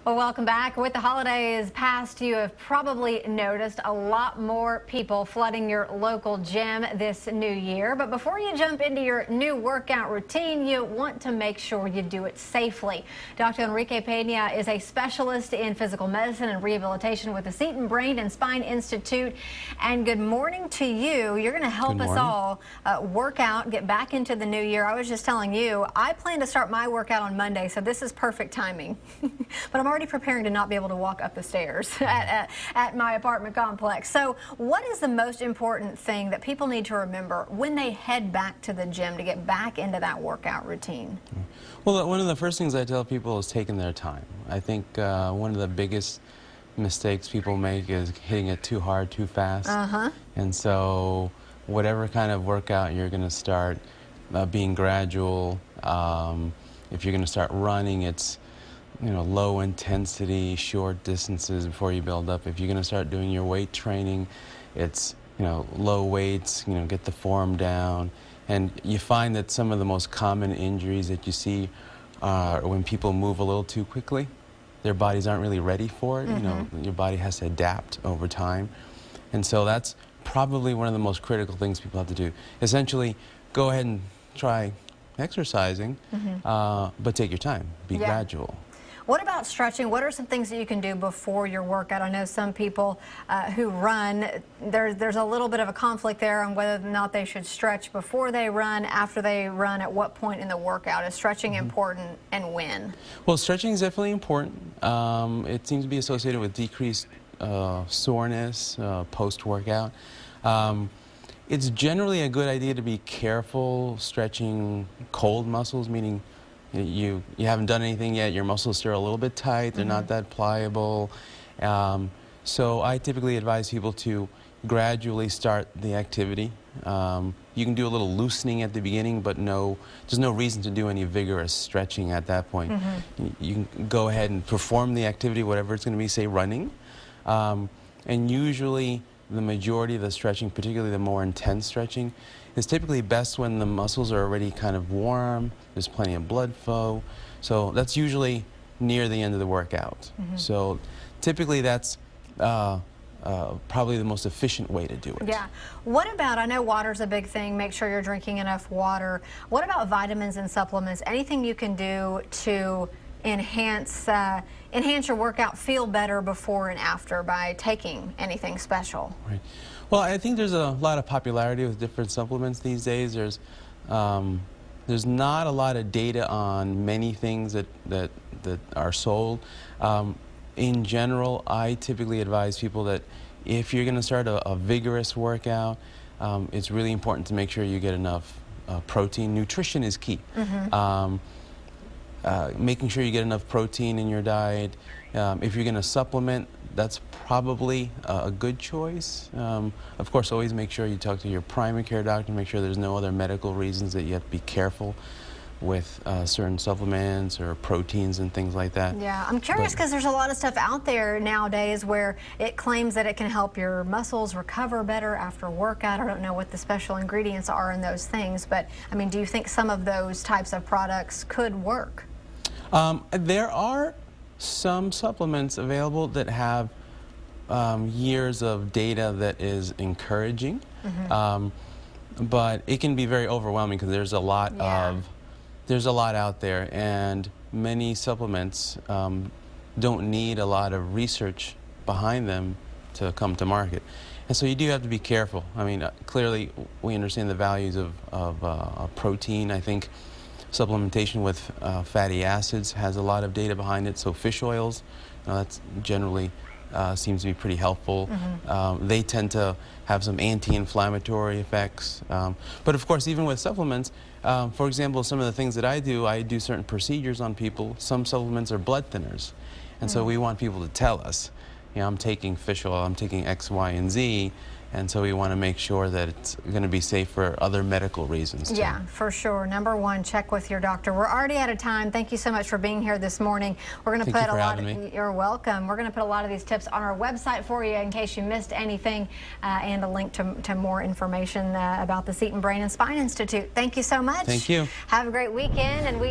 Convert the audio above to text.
Well, welcome back. With the holidays past, you have probably noticed a lot more people flooding your local gym this new year. But before you jump into your new workout routine, you want to make sure you do it safely. Dr. Enrique Peña is a specialist in physical medicine and rehabilitation with the Seton Brain and Spine Institute. And good morning to you. You're going to help us all work out, get back into the new year. I was just telling you, I plan to start my workout on Monday, so this is perfect timing. But I'm already preparing to not be able to walk up the stairs at my apartment complex. So what is the most important thing that people need to remember when they head back to the gym to get back into that workout routine? Well, one of the first things I tell people is taking their time. I think one of the biggest mistakes people make is hitting it too hard, too fast. And so whatever kind of workout you're going to start, being gradual. If you're going to start running, it's low intensity, short distances before you build up. If you're going to start doing your weight training, it's low weights, get the form down. And you find that some of the most common injuries that you see are when people move a little too quickly. Their bodies aren't really ready for it. Your body has to adapt over time. And so that's probably one of the most critical things people have to do. Essentially, go ahead and try exercising, but take your time, be gradual. What about stretching? What are some things that you can do before your workout? I know some people who run, there's a little bit of a conflict there on whether or not they should stretch before they run, after they run, at what point in the workout. Is stretching important, and when? Well, stretching is definitely important. It seems to be associated with decreased soreness post-workout. It's generally a good idea to be careful stretching cold muscles, meaning you haven't done anything yet, your muscles still are a little bit tight, they're not that pliable. So I typically advise people to gradually start the activity. You can do a little loosening at the beginning, but there's no reason to do any vigorous stretching at that point. You can go ahead and perform the activity, whatever it's going to be, say running. And usually the majority of the stretching, particularly the more intense stretching, is typically best when the muscles are already kind of warm, there's plenty of blood flow. So that's usually near the end of the workout. So typically that's probably the most efficient way to do it. Yeah. What about, I know water's a big thing, make sure you're drinking enough water. What about vitamins and supplements? Anything you can do to enhance your workout, feel better before and after by taking anything special? Right. Well, I think there's a lot of popularity with different supplements these days. There's not a lot of data on many things that are sold. In general, I typically advise people that if you're going to start a vigorous workout, it's really important to make sure you get enough protein. Nutrition is key. Making sure you get enough protein in your diet. If you're going to supplement, that's probably a good choice. Of course, always make sure you talk to your primary care doctor, make sure there's no other medical reasons that you have to be careful with certain supplements or proteins and things like that. Yeah, I'm curious because there's a lot of stuff out there nowadays where it claims that it can help your muscles recover better after a workout. I don't know what the special ingredients are in those things, but I mean, do you think some of those types of products could work? There are some supplements available that have years of data that is encouraging, but it can be very overwhelming because there's a lot out there, and many supplements don't need a lot of research behind them to come to market. And so you do have to be careful. I mean, clearly we understand the values of protein. I think supplementation with fatty acids has a lot of data behind it. So fish oils, that's generally seems to be pretty helpful. They tend to have some anti-inflammatory effects. But of course, even with supplements, for example, some of the things that I do certain procedures on people. Some supplements are blood thinners. And so we want people to tell us, I'm taking fish oil, I'm taking X, Y, and Z. And so we want to make sure that it's going to be safe for other medical reasons too. Yeah, for sure. Number one, check with your doctor. We're already out of time. Thank you so much for being here this morning. We're going to put a lot of, you're welcome. We're going to put a lot of these tips on our website for you in case you missed anything, and a link to more information about the Seton Brain and Spine Institute. Thank you so much. Thank you. Have a great weekend, and we